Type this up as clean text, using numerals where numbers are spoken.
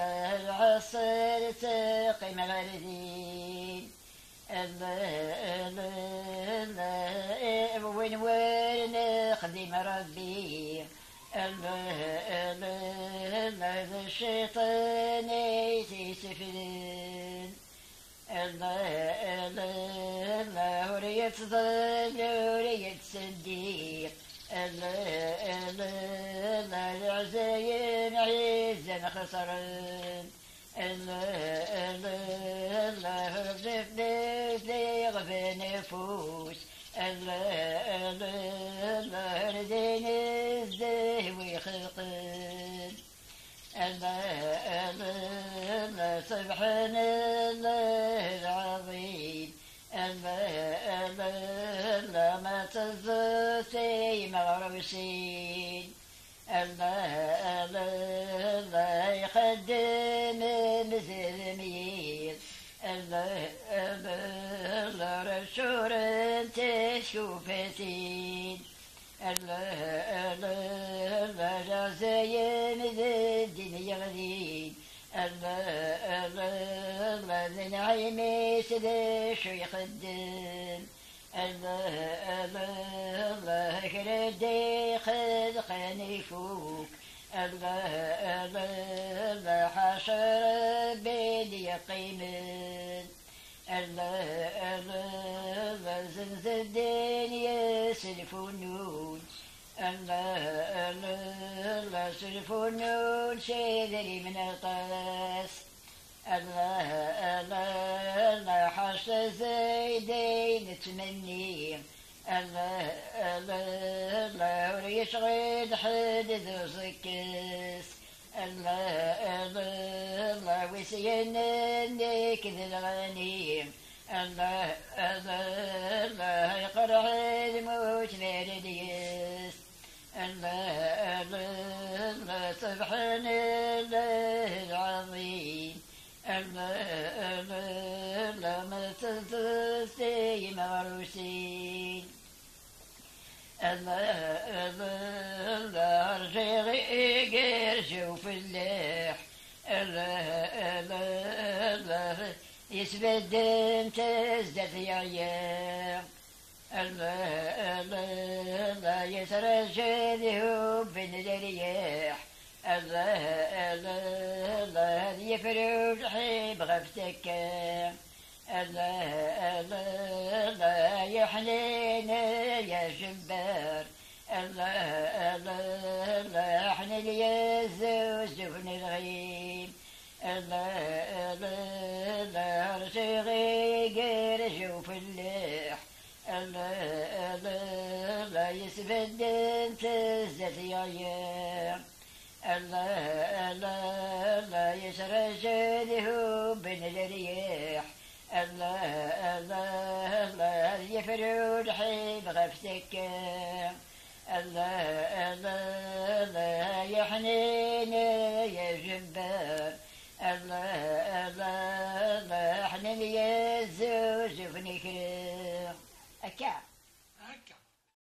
العصر تقيم غردين وين نخدم ربي الشيطان يسفلين هورية ظل هورية صديق العزاين عزا خسران غفى نفوس ردين الزهوي خلقان سبحان الله العظيم ما تزوتي مغروسين يخدم مزمير رشور تشوفتين جزايم الدين يغدين نعيم سد شيخ الدين كردي خذ خنيفوك حشر بيدي قيمن زنز الدين يسلفونون سلفونون شذري من القاس حشت زيدين تمني يشغل حد ذو سكس وسينك ذي الغنيم يقرع الموت مرديس سبحان الله العظيم ما تنسي مغروسين ارجعي غير شوف اللح يسبدن تزداد يعيا يترجى ذهب بن الرياح يفرج حيب غفتك يا حنين يا جبار حنين يا زوج بن الغيب رشيغي غير شوف اللح يسبدن تزداد يا يسرج ذهب بن الرياح يفرد حيب غفتك يا حنين يا جبار حنين يا زوج بن كريم